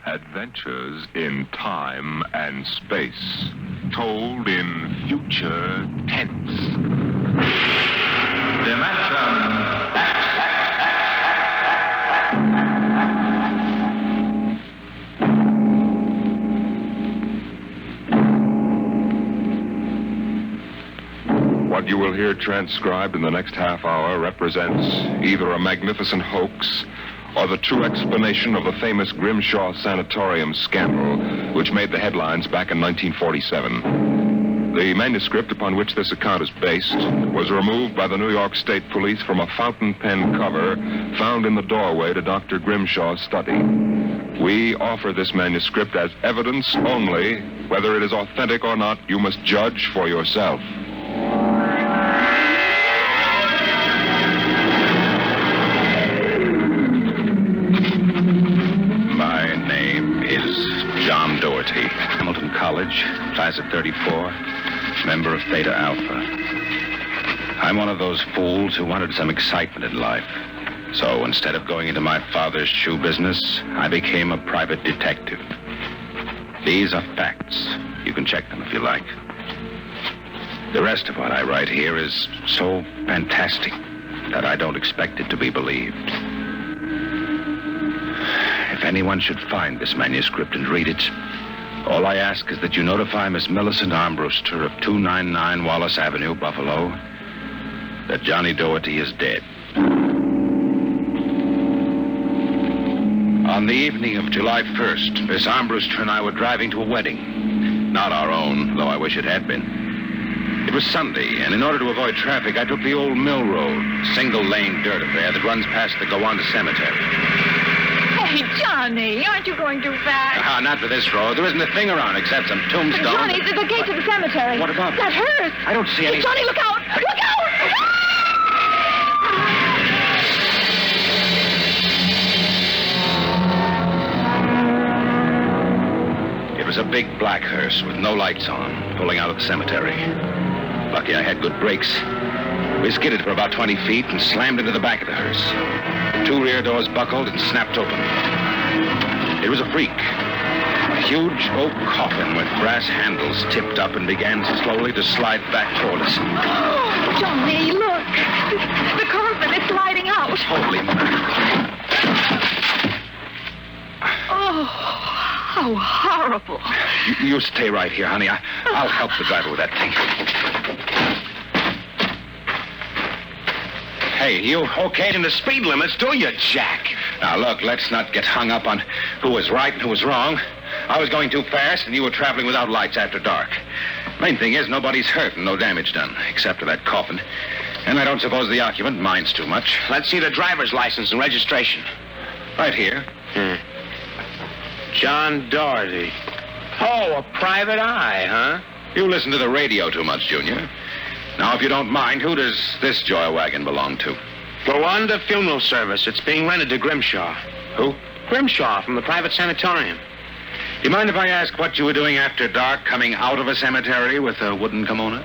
Adventures in time and space, told in future tense. Dimension X. What you will hear transcribed in the next half hour represents either a magnificent hoax or the true explanation of the famous Grimshaws Sanitorium scandal, which made the headlines back in 1947. The manuscript upon which this account is based was removed by the New York State Police from a fountain pen cover found in the doorway to Dr. Grimshaw's study. We offer this manuscript as evidence only. Whether it is authentic or not, you must judge for yourself. John Doherty, Hamilton College, class of 34, member of Theta Alpha. I'm one of those fools who wanted some excitement in life. So instead of going into my father's shoe business, I became a private detective. These are facts. You can check them if you like. The rest of what I write here is so fantastic that I don't expect it to be believed. If anyone should find this manuscript and read it, all I ask is that you notify Miss Millicent Armbruster of 299 Wallace Avenue, Buffalo, that Johnny Doherty is dead. On the evening of July 1st, Miss Armbruster and I were driving to a wedding. Not our own, though I wish it had been. It was Sunday, and in order to avoid traffic, I took the old mill road, single-lane dirt affair that runs past the Gowanda Cemetery. Hey, Johnny, aren't you going too fast? Not for this road. There isn't a thing around except some tombstones. Johnny, the gate to the cemetery. What about it? That hearse. I don't see any... Hey, Johnny, look out! Look out! It was a big black hearse with no lights on, pulling out of the cemetery. Lucky I had good brakes. We skidded for about 20 feet and slammed into the back of the hearse. The two rear doors buckled and snapped open. It was a freak. A huge oak coffin with brass handles tipped up and began slowly to slide back toward us. Oh, Johnny, look. The coffin is sliding out. Holy mackerel. Oh, how horrible. You stay right here, honey. I'll help the driver with that thing. Hey, you okayed in the speed limits, do you, Jack? Now, look, let's not get hung up on who was right and who was wrong. I was going too fast, and you were traveling without lights after dark. Main thing is, nobody's hurt and no damage done, except for that coffin. And I don't suppose the occupant minds too much. Let's see the driver's license and registration. Right here. John Doherty. Oh, a private eye, huh? You listen to the radio too much, Junior. Now, if you don't mind, who does this joy wagon belong to? Gowanda Funeral Service. It's being rented to Grimshaw. Who? Grimshaw from the private sanatorium. You mind if I ask what you were doing after dark, coming out of a cemetery with a wooden kimono?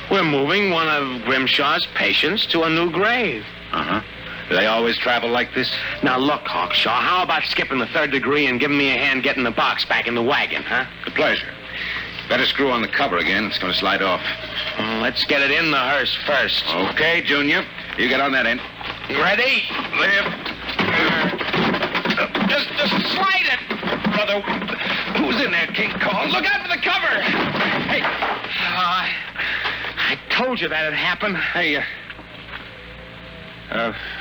We're moving one of Grimshaw's patients to a new grave. Uh-huh. Do they always travel like this? Now, look, Hawkshaw, how about skipping the third degree and giving me a hand getting the box back in the wagon, huh? With pleasure. Better screw on the cover again. It's going to slide off. Let's get it in the hearse first. Okay, Junior. You get on that end. Ready? Lift. Just slide it, brother. Who's in there, King Kong? Look out for the cover. Hey. I told you that'd happen. Hey,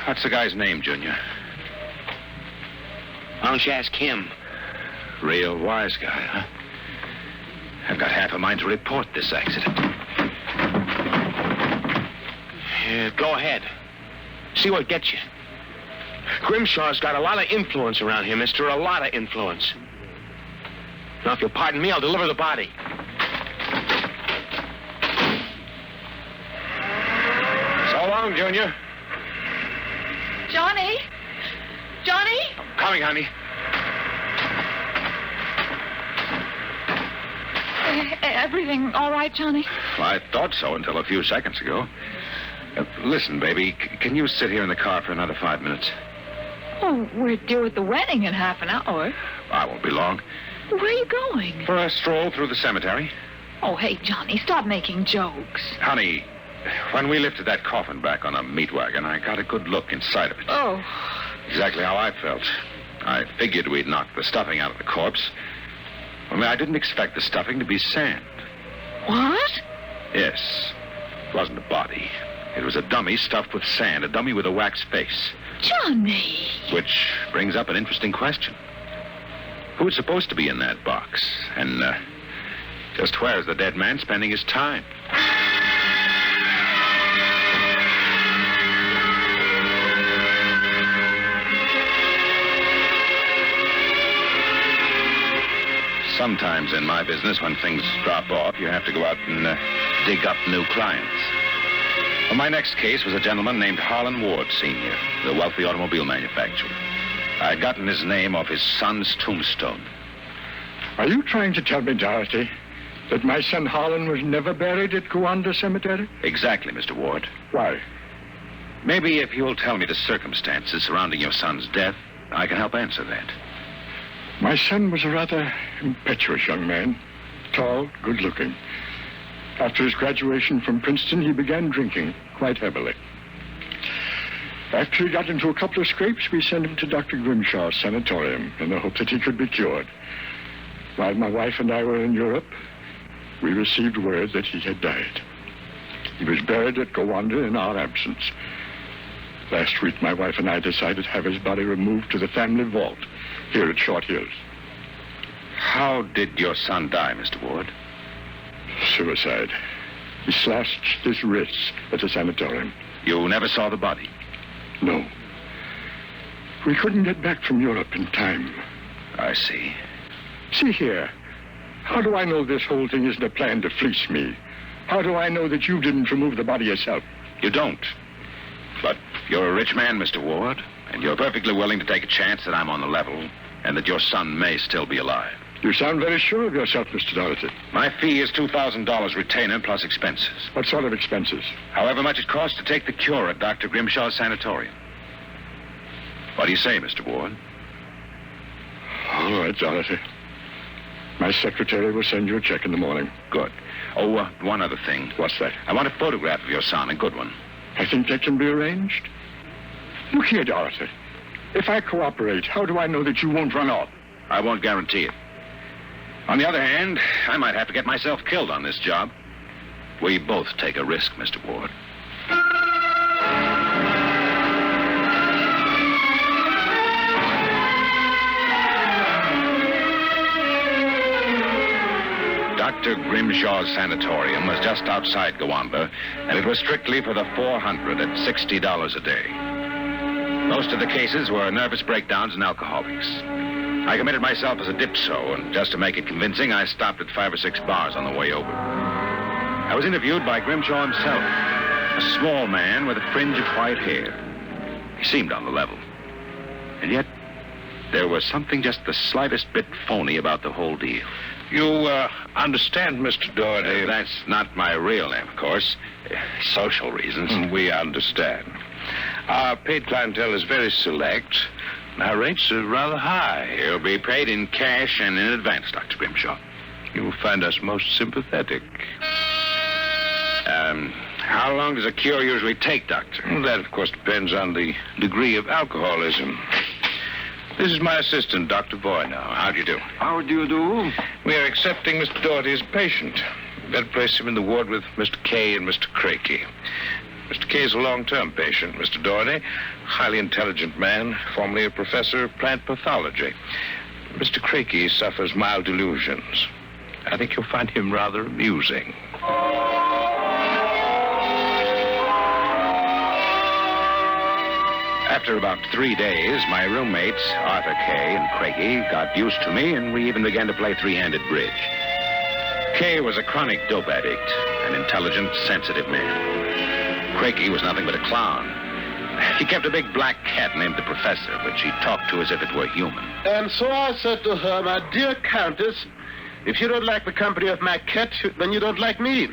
what's the guy's name, Junior? Why don't you ask him? Real wise guy, huh? I've got half a mind to report this accident. Go ahead. See what gets you. Grimshaw's got a lot of influence around here, mister. A lot of influence. Now, if you'll pardon me, I'll deliver the body. So long, Junior. Johnny? Johnny? Coming, honey. Everything all right, Johnny? Well, I thought so until a few seconds ago. Listen, baby, can you sit here in the car for another 5 minutes? Oh, we're due at the wedding in half an hour. I won't be long. Where are you going? For a stroll through the cemetery. Oh, hey, Johnny, stop making jokes. Honey, when we lifted that coffin back on a meat wagon, I got a good look inside of it. Oh. Exactly how I felt. I figured we'd knocked the stuffing out of the corpse. Only I didn't expect the stuffing to be sand. What? Yes. It wasn't a body. It was a dummy stuffed with sand, a dummy with a wax face. Johnny. Which brings up an interesting question. Who's supposed to be in that box? And just where's the dead man spending his time? Sometimes in my business, when things drop off, you have to go out and dig up new clients. Well, my next case was a gentleman named Harlan Ward, Sr., the wealthy automobile manufacturer. I had gotten his name off his son's tombstone. Are you trying to tell me, Dorothy, that my son Harlan was never buried at Gowanda Cemetery? Exactly, Mr. Ward. Why? Maybe if you'll tell me the circumstances surrounding your son's death, I can help answer that. My son was a rather impetuous young man, tall, good-looking. After his graduation from Princeton, he began drinking quite heavily. After he got into a couple of scrapes, we sent him to Dr. Grimshaw's Sanitorium in the hope that he could be cured. While my wife and I were in Europe, we received word that he had died. He was buried at Gowanda in our absence. Last week, my wife and I decided to have his body removed to the family vault here at Short Hills. How did your son die, Mr. Ward? Suicide. He slashed his wrists at the sanatorium. You never saw the body? No. We couldn't get back from Europe in time. I see. See here. How do I know this whole thing isn't a plan to fleece me? How do I know that you didn't remove the body yourself? You don't. But you're a rich man, Mr. Ward, and you're perfectly willing to take a chance that I'm on the level and that your son may still be alive. You sound very sure of yourself, Mr. Dorothy. My fee is $2,000 retainer plus expenses. What sort of expenses? However much it costs to take the cure at Dr. Grimshaw's Sanatorium. What do you say, Mr. Ward? All right, Dorothy. My secretary will send you a check in the morning. Good. Oh, one other thing. What's that? I want a photograph of your son, a good one. I think that can be arranged. Look here, Dorothy. If I cooperate, how do I know that you won't run off? I won't guarantee it. On the other hand, I might have to get myself killed on this job. We both take a risk, Mr. Ward. Dr. Grimshaw's Sanatorium was just outside Gowanda, and it was strictly for the 400 at $60 a day. Most of the cases were nervous breakdowns and alcoholics. I committed myself as a dipso, and just to make it convincing, I stopped at 5 or 6 bars on the way over. I was interviewed by Grimshaw himself, a small man with a fringe of white hair. He seemed on the level. And yet, there was something just the slightest bit phony about the whole deal. You understand, Mr. Doherty. That's not my real name, of course. Social reasons. We understand. Our paid clientele is very select. Our rates are rather high. You'll be paid in cash and in advance, Dr. Grimshaw. You'll find us most sympathetic. How long does a cure usually take, Doctor? Well, that, of course, depends on the degree of alcoholism. This is my assistant, Dr. Boy, now. How do you do? How do you do? We are accepting Mr. Doherty as a patient. We've got to place him in the ward with Mr. Kay and Mr. Crakey. Mr. Kay is a long-term patient. Mr. Doherty, highly intelligent man, formerly a professor of plant pathology. Mr. Crakey suffers mild delusions. I think you'll find him rather amusing. After about 3 days, my roommates, Arthur Kay and Crakey, got used to me, and we even began to play three-handed bridge. Kay was a chronic dope addict, an intelligent, sensitive man. Crakey was nothing but a clown. He kept a big black cat named the Professor, which he talked to as if it were human. And so I said to her, my dear Countess, if you don't like the company of my cat, then you don't like me.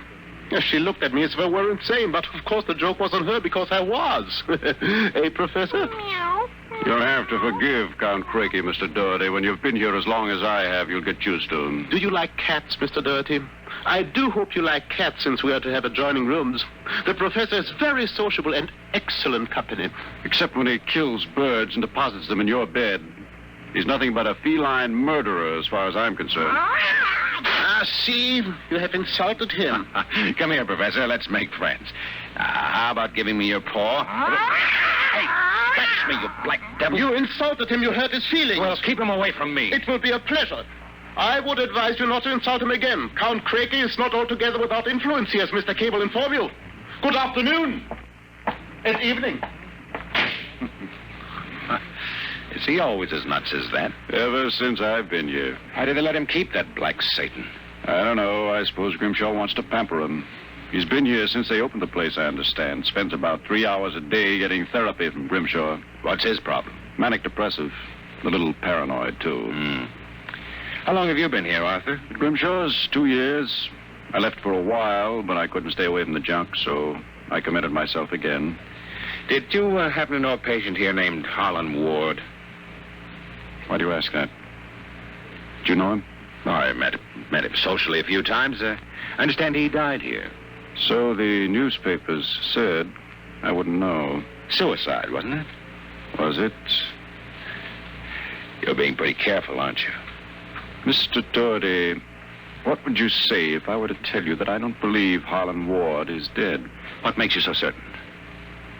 She looked at me as if I were insane, but of course the joke was on her because I was. Eh, Professor? Meow. You'll have to forgive Count Crakey, Mr. Doherty. When you've been here as long as I have, you'll get used to him. Do you like cats, Mr. Doherty? I do hope you like cats, since we are to have adjoining rooms. The professor is very sociable and excellent company. Except when he kills birds and deposits them in your bed. He's nothing but a feline murderer, as far as I'm concerned. See, you have insulted him. Come here, Professor. Let's make friends. How about giving me your paw? Hey, touch me, you black devil. You insulted him. You hurt his feelings. Well, keep him away from me. It will be a pleasure. I would advise you not to insult him again. Count Crakey is not altogether without influence, as Mr. Cable informed you. Good afternoon. And evening. Is he always as nuts as that? Ever since I've been here. Why did they let him keep that black Satan? I don't know. I suppose Grimshaw wants to pamper him. He's been here since they opened the place, I understand. Spends about 3 hours a day getting therapy from Grimshaw. What's his problem? Manic depressive. A little paranoid, too. How long have you been here, Arthur? Grimshaw's 2 years. I left for a while, but I couldn't stay away from the junk, so I committed myself again. Did you happen to know a patient here named Harlan Ward? Why do you ask that? Do you know him? Oh, I met him socially a few times. I understand he died here. So the newspapers said. I wouldn't know. Suicide, wasn't it? Was it? You're being pretty careful, aren't you? Mr. Doherty, what would you say if I were to tell you that I don't believe Harlan Ward is dead? What makes you so certain?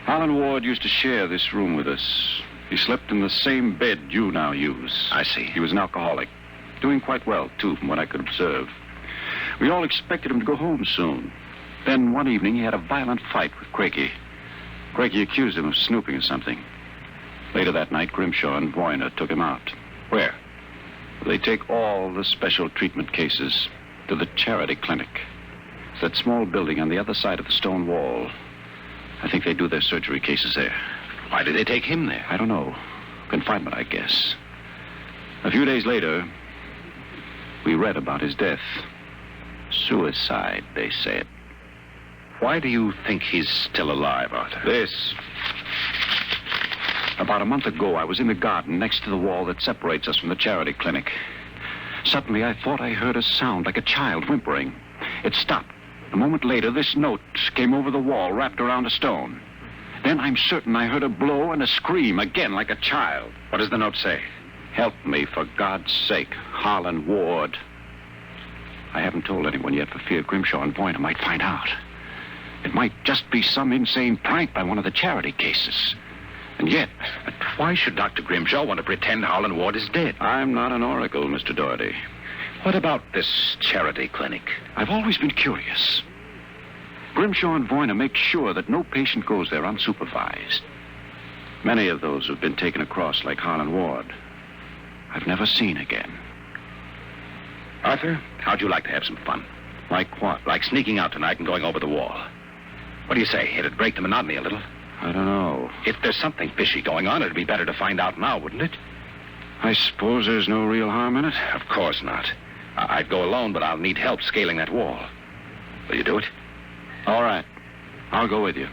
Harlan Ward used to share this room with us. He slept in the same bed you now use. I see. He was an alcoholic. Doing quite well, too, from what I could observe. We all expected him to go home soon. Then one evening he had a violent fight with Crakey. Crakey accused him of snooping or something. Later that night, Grimshaw and Voyner took him out. Where? They take all the special treatment cases to the charity clinic. It's that small building on the other side of the stone wall. I think they do their surgery cases there. Why did they take him there? I don't know. Confinement, I guess. A few days later, we read about his death. Suicide, they said. Why do you think he's still alive, Arthur? This. About a month ago, I was in the garden next to the wall that separates us from the charity clinic. Suddenly, I thought I heard a sound like a child whimpering. It stopped. A moment later, this note came over the wall, wrapped around a stone. Then I'm certain I heard a blow and a scream, again like a child. What does the note say? Help me, for God's sake, Harlan Ward. I haven't told anyone yet for fear Grimshaw and Voyner might find out. It might just be some insane prank by one of the charity cases. And yet... But why should Dr. Grimshaw want to pretend Harlan Ward is dead? I'm not an oracle, Mr. Doherty. What about this charity clinic? I've always been curious. Grimshaw and Voyner make sure that no patient goes there unsupervised. Many of those who've been taken across like Harlan Ward, I've never seen again. Arthur, how'd you like to have some fun? Like what? Like sneaking out tonight and going over the wall. What do you say? It'd break the monotony a little. I don't know. If there's something fishy going on, it'd be better to find out now, wouldn't it? I suppose there's no real harm in it? Of course not. I'd go alone, but I'll need help scaling that wall. Will you do it? All right. I'll go with you.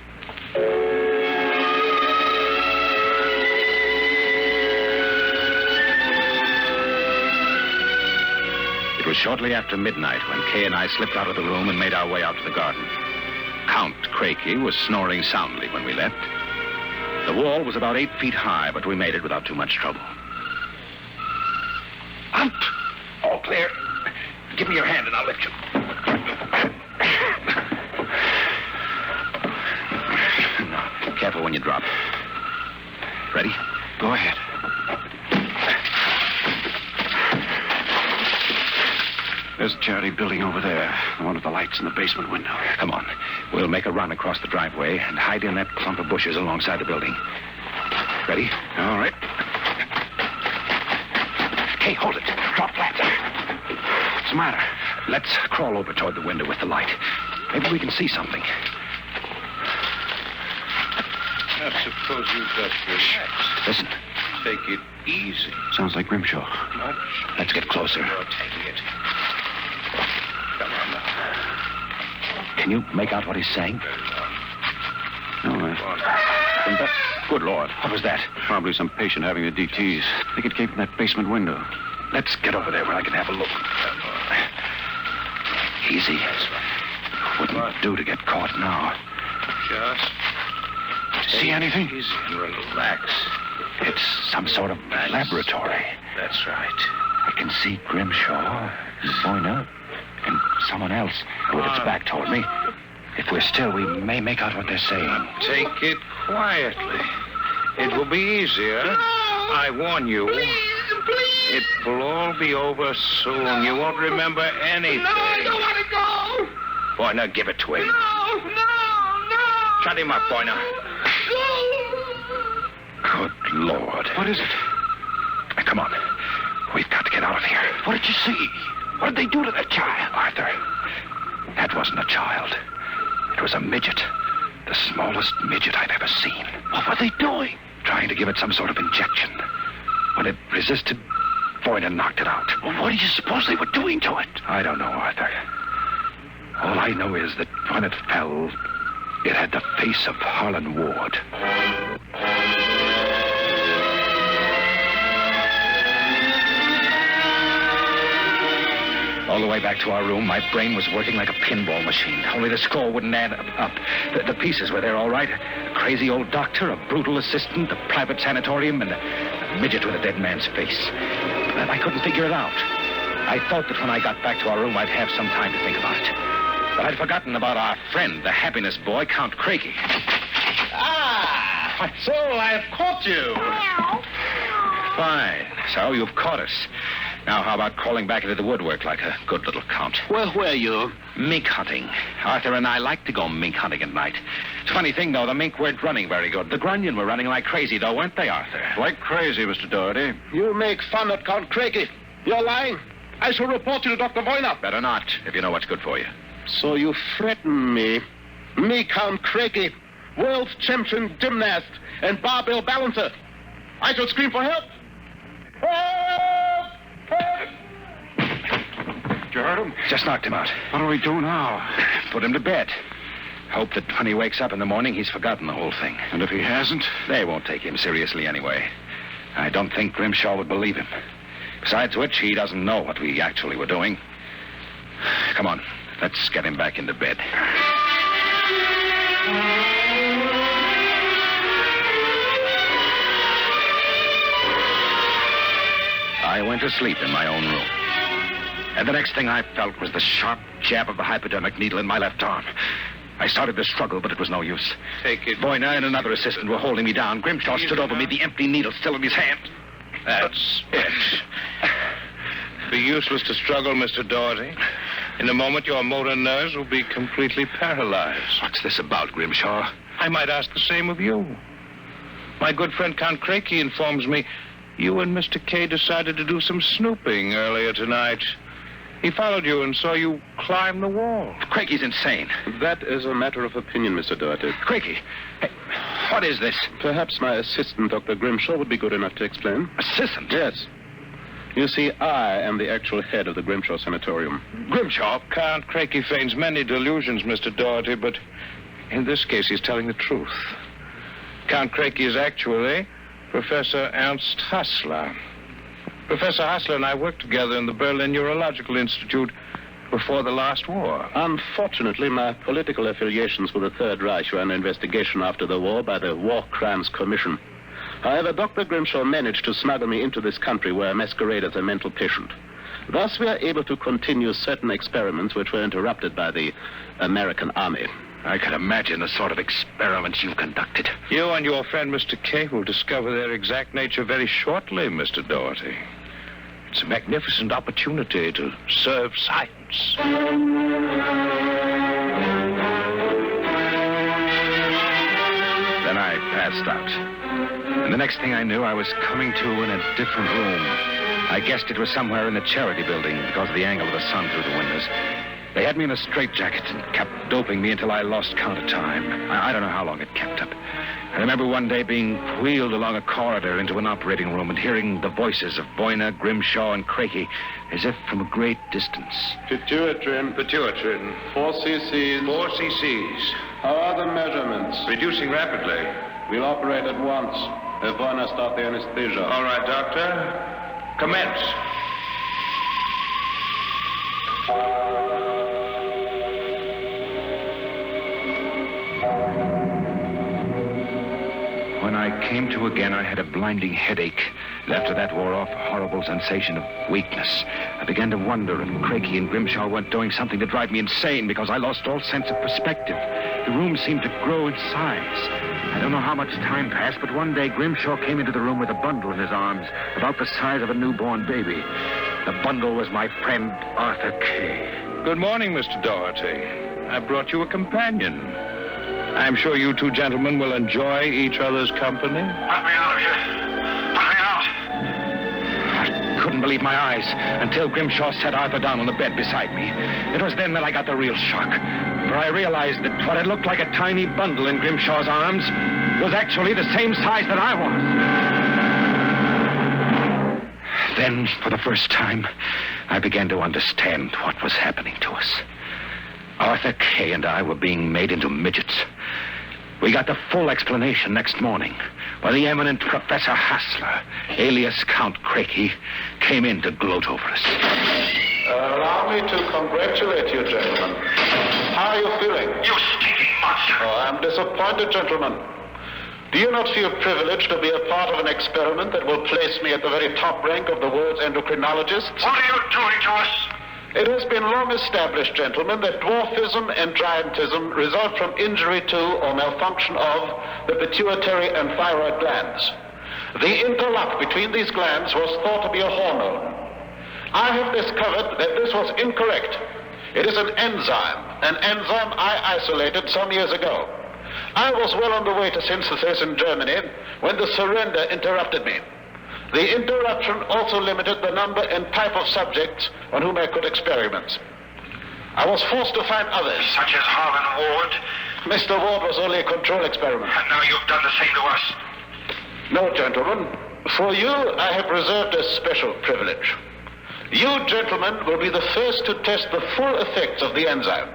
It was shortly after midnight when Kay and I slipped out of the room and made our way out to the garden. Count Crakey was snoring soundly when we left. The wall was about 8 feet high, but we made it without too much trouble. Out! All clear. Give me your hand and I'll lift you. Now, careful when you drop. Ready? Go ahead. There's a charity building over there. One of the lights in the basement window. Come on. We'll make a run across the driveway and hide in that clump of bushes alongside the building. Ready? All right. Hey, hold it. Drop flat. What's the matter? Let's crawl over toward the window with the light. Maybe we can see something. I suppose you'd best relax. Listen. Take it easy. Sounds like Grimshaw. Much. Let's get closer. You're taking it. Come on now. Can you make out what he's saying? No, from that. Good Lord. What was that? Probably some patient having the DTs. I think it came from that basement window. Let's get over there where I can have a look. Easy. Wouldn't do to get caught now. Just See anything? easy and relax. It's some sort of laboratory. That's right. I can see Grimshaw, Vonnegut, and someone else with its back toward me. If we're still, we may make out what they're saying. Take it quietly. It will be easier. I warn you. Please. It will all be over soon. You won't remember anything. No, I don't want to go. Boy, now give it to him. No. Shut him up, boy, now. Good Lord. What is it? Come on. We've got to get out of here. What did you see? What did they do to that child? Arthur, that wasn't a child. It was a midget. The smallest midget I've ever seen. What were they doing? Trying to give it some sort of injection. When it resisted, Vonnegut knocked it out. Well, what do you suppose they were doing to it? I don't know, Arthur. All I know is that when it fell, it had the face of Harlan Ward. All the way back to our room, my brain was working like a pinball machine. Only the score wouldn't add up. The pieces were there all right. A crazy old doctor, a brutal assistant, a private sanatorium, and a midget with a dead man's face. But I couldn't figure it out. I thought that when I got back to our room, I'd have some time to think about it. But I'd forgotten about our friend, the happiness boy, Count Craigie. Ah, so I've caught you. Fine. So you've caught us. Now, how about crawling back into the woodwork like a good little count? Where were you? Mink hunting. Arthur and I like to go mink hunting at night. It's a funny thing, though. The mink weren't running very good. The grunion were running like crazy, though, weren't they, Arthur? Like crazy, Mr. Doherty. You make fun of Count Craigie. You're lying. I shall report you to Dr. Vonnegut. Better not, if you know what's good for you. So you threaten me. Me, Count Craigie, world champion gymnast and barbell balancer. I shall scream for help. Help! Help! Did you hurt him? Just knocked him out. What do we do now? Put him to bed. Hope that when he wakes up in the morning, he's forgotten the whole thing. And if he hasn't? They won't take him seriously anyway. I don't think Grimshaw would believe him. Besides which, he doesn't know what we actually were doing. Come on, let's get him back into bed. I went to sleep in my own room. And the next thing I felt was the sharp jab of the hypodermic needle in my left arm. I started to struggle, but it was no use. Take it. Vonnegut and another assistant were holding me down. Grimshaw stood over me, the empty needle still in his hand. That's it. Be useless to struggle, Mr. Doherty. In a moment, your motor nerves will be completely paralyzed. What's this about, Grimshaw? I might ask the same of you. My good friend Count Craigie informs me you and Mr. K decided to do some snooping earlier tonight. He followed you and saw you climb the wall. Craigie's insane. That is a matter of opinion, Mr. Doherty. Craigie, hey, what is this? Perhaps my assistant, Dr. Grimshaw, would be good enough to explain. Assistant? Yes. You see, I am the actual head of the Grimshaw Sanatorium. Grimshaw? Count Craigie feigns many delusions, Mr. Doherty, but in this case, he's telling the truth. Count Craigie is actually Professor Ernst Hassler. Professor Hassler and I worked together in the Berlin Neurological Institute before the last war. Unfortunately, my political affiliations with the Third Reich were under investigation after the war by the War Crimes Commission. However, Dr. Grimshaw managed to smuggle me into this country where I masquerade as a mental patient. Thus, we are able to continue certain experiments which were interrupted by the American Army. I can imagine the sort of experiments you've conducted. You and your friend, Mr. K, will discover their exact nature very shortly, Mr. Doherty. It's a magnificent opportunity to serve science. Then I passed out. And the next thing I knew, I was coming to in a different room. I guessed it was somewhere in the charity building because of the angle of the sun through the windows. They had me in a straitjacket and kept doping me until I lost count of time. I don't know how long it kept up. I remember one day being wheeled along a corridor into an operating room and hearing the voices of Vonnegut, Grimshaw, and Craigie as if from a great distance. Pituitrin. 4 cc's. 4 cc's. How are the measurements? Reducing rapidly. We'll operate at once. Have Warner start the anesthesia. All right, Doctor. Commence. When I came to again, I had a blinding headache. And after that wore off, a horrible sensation of weakness. I began to wonder if Crakey and Grimshaw weren't doing something to drive me insane because I lost all sense of perspective. The room seemed to grow in size. I don't know how much time passed, but one day Grimshaw came into the room with a bundle in his arms, about the size of a newborn baby. The bundle was my friend Arthur Kay. Good morning, Mr. Doherty. I brought you a companion. I'm sure you two gentlemen will enjoy each other's company. Let me out of here. Let me out. I couldn't believe my eyes until Grimshaw set Arthur down on the bed beside me. It was then that I got the real shock, for I realized that what had looked like a tiny bundle in Grimshaw's arms was actually the same size that I was. Then, for the first time, I began to understand what was happening to us. Arthur Kay and I were being made into midgets. We got the full explanation next morning when the eminent Professor Hassler, alias Count Crakey, came in to gloat over us. Allow me to congratulate you, gentlemen. How are you feeling? You stinking monster. Oh, I'm disappointed, gentlemen. Do you not feel privileged to be a part of an experiment that will place me at the very top rank of the world's endocrinologists? What are you doing to us? It has been long established, gentlemen, that dwarfism and giantism result from injury to or malfunction of the pituitary and thyroid glands. The interlock between these glands was thought to be a hormone. I have discovered that this was incorrect. It is an enzyme I isolated some years ago. I was well on the way to synthesis in Germany when the surrender interrupted me. The interruption also limited the number and type of subjects on whom I could experiment. I was forced to find others. Such as Harlan Ward. Mr. Ward was only a control experiment. And now you've done the same to us. No, gentlemen. For you, I have reserved a special privilege. You, gentlemen, will be the first to test the full effects of the enzyme.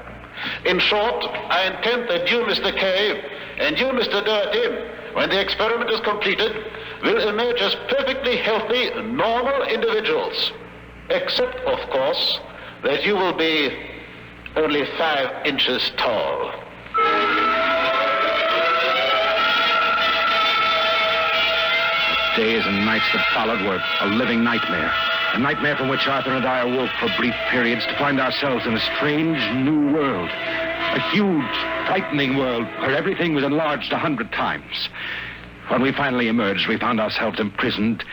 In short, I intend that you, Mr. Kay, and you, Mr. Doherty, when the experiment is completed, will emerge as perfectly healthy, normal individuals. Except, of course, that you will be only 5 inches tall. The days and nights that followed were a living nightmare. A nightmare from which Arthur and I awoke for brief periods to find ourselves in a strange new world. A huge, frightening world where everything was enlarged 100 times. When we finally emerged, we found ourselves imprisoned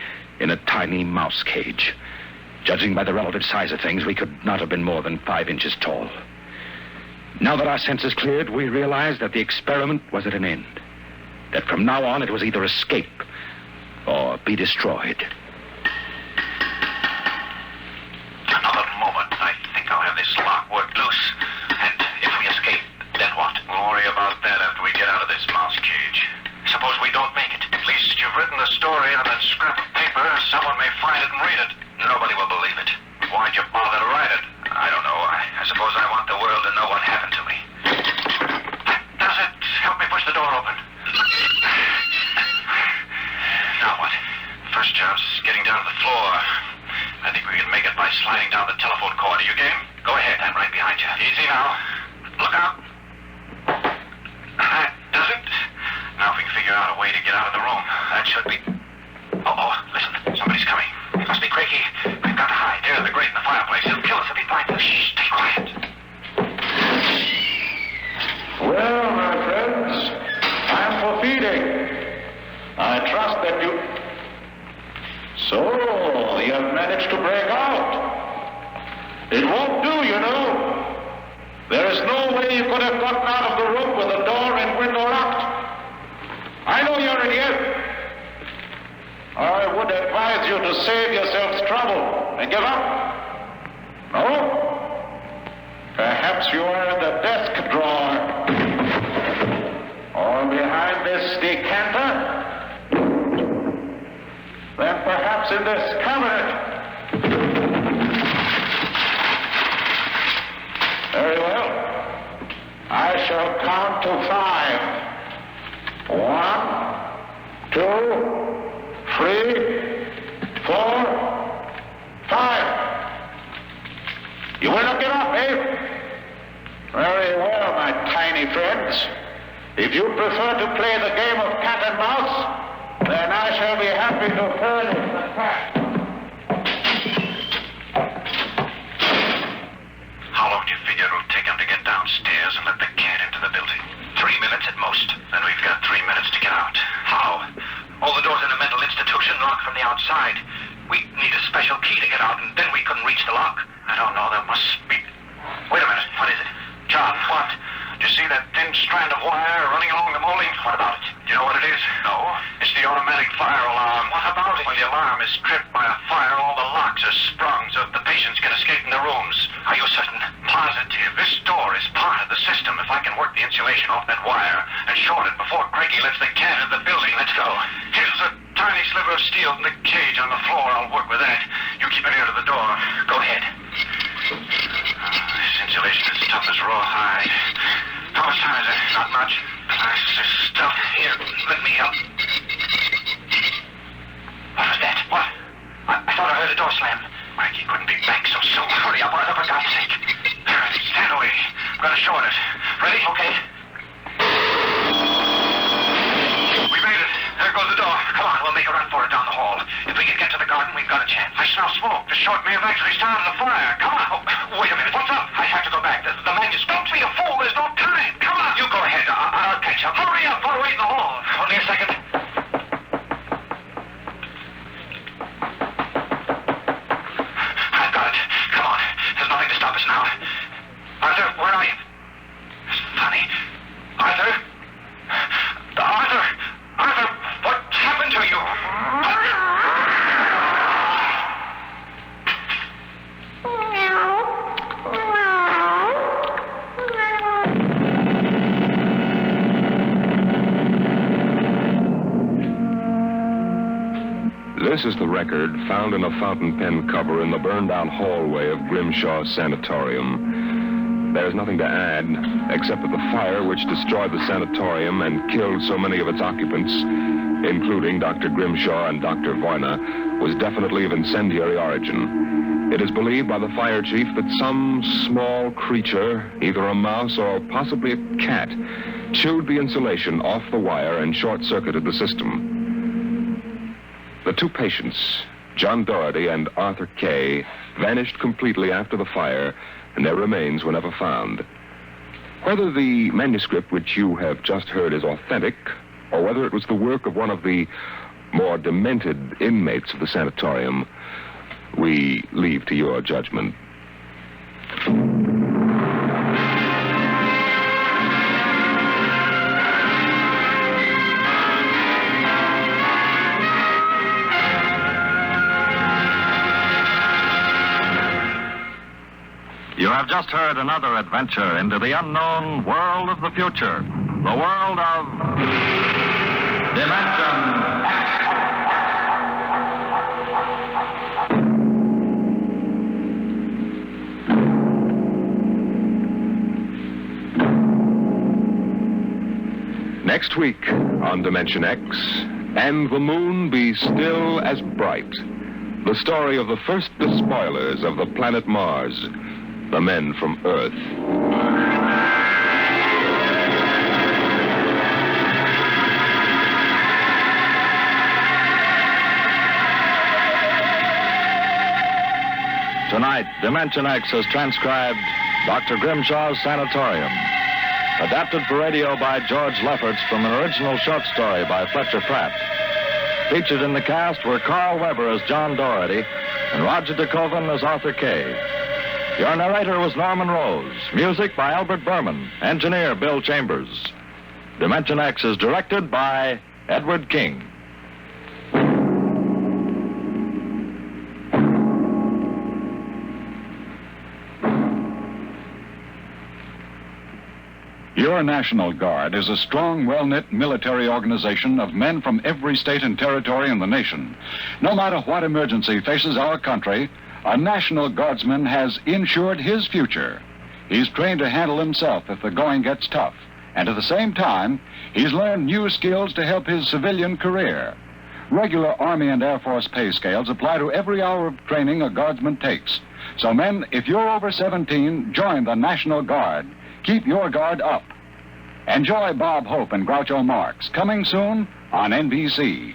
in a tiny mouse cage. Judging by the relative size of things, we could not have been more than 5 inches tall. Now that our senses cleared, we realized that the experiment was at an end. That from now on, it was either escape or be destroyed. Another moment, I think I'll have this lock worked loose. And if we escape, then what? We'll worry about that after we get out of this mouse cage. Suppose we don't make it. At least you've written the story on that scrap of paper. Someone may find it and read it. Nobody will believe it. Why'd you bother to write it? I don't know. I suppose I want the world to know what happened to me. Does it help me push the door open? Now what? First job's getting down to the floor. I think we can make it by sliding down the telephone cord. Are you game? Go ahead. I'm right behind you. Easy now. Look out. That does it. Now if we can figure out a way to get out of the room, that should be... Oh, listen. Somebody's coming. It must be Crakey. We've got to hide. There's the grate in the fireplace. He'll kill us if he finds us. Shh, stay quiet. Well, my friends, time for feeding. I trust that you... So, you have managed to break out. It won't do, you know. There is no way you could have gotten out of the room with the door and window locked. I know you're in here. I would advise you to save yourselves trouble and give up. No? Perhaps you are in the desk drawer. Or behind this decanter. Then perhaps in this cabinet. Very well. I shall count to 5. 1, 3, 4, 5. You will not get up, eh? Very well, my tiny friends. If you prefer to play the game of cat and mouse, then I shall be happy to furnish the cat. How long do you figure it'll take him to get downstairs and let the cat into the building? 3 minutes at most. Then we've got 3 minutes to get out. How? All the doors in a mental institution locked from the outside. We need a special key to get out, and then we couldn't reach the lock. I don't know. There must be... Wait a minute. What is it? John, what? Do you see that thin strand of wire running along the molding? What about it? Do you know what it is? No. It's the automatic fire alarm. What about it? When the alarm is tripped by a fire, all the locks are sprung so that the patients can escape in their rooms. Are you certain? Positive. This door is part of the system. If I can work the insulation off that wire and short it before Craigie lets the cat in the building, let's go. Here's a tiny sliver of steel in the cage on the floor. I'll work with that. You keep it near to the door. Go ahead. This insulation is tough as rawhide. How much time is there? Not much. This stuff here. Let me help. What was that? What? I thought I heard a door slam. Mikey couldn't be back so soon. Hurry up, Arthur, for God's sake. Stand away. I'm going to short it. Ready? Okay. We made it. There goes the door. Come on, we'll make a run for it down the hall. If we can get to the garden, we've got a chance. I smell smoke. The short may have actually started the fire. Come on. Oh, wait a minute. What's up? I have to go back. The manuscript. Don't be a fool. There's no time. Come on. You go ahead. I'll catch up. Hurry up. I'll wait in the hall. Only a second. I've got it. Come on. There's nothing to stop us now. Arthur, where are you? It's funny. Arthur? Arthur! Arthur, what's happened to you? This is the record found in a fountain pen cover in the burned-down hallway of Grimshaws Sanatorium. There's nothing to add, except that the fire which destroyed the sanatorium and killed so many of its occupants, including Dr. Grimshaw and Dr. Voyna, was definitely of incendiary origin. It is believed by the fire chief that some small creature, either a mouse or possibly a cat, chewed the insulation off the wire and short-circuited the system. The two patients, John Doherty and Arthur Kay, vanished completely after the fire, and their remains were never found. Whether the manuscript which you have just heard is authentic, or whether it was the work of one of the more demented inmates of the sanatorium, we leave to your judgment. You have just heard another adventure into the unknown world of the future. The world of Dimension X. Next week on Dimension X, and the moon be still as bright. The story of the first despoilers of the planet Mars, the men from Earth. Tonight, Dimension X has transcribed Dr. Grimshaw's Sanatorium. Adapted for radio by George Lefferts from an original short story by Fletcher Pratt. Featured in the cast were Carl Weber as John Doherty and Roger DeKoven as Arthur Kay. Your narrator was Norman Rose. Music by Albert Berman. Engineer Bill Chambers. Dimension X is directed by Edward King. Your National Guard is a strong, well-knit military organization of men from every state and territory in the nation. No matter what emergency faces our country, a National Guardsman has insured his future. He's trained to handle himself if the going gets tough. And at the same time, he's learned new skills to help his civilian career. Regular Army and Air Force pay scales apply to every hour of training a guardsman takes. So, men, if you're over 17, join the National Guard. Keep your guard up. Enjoy Bob Hope and Groucho Marx, coming soon on NBC.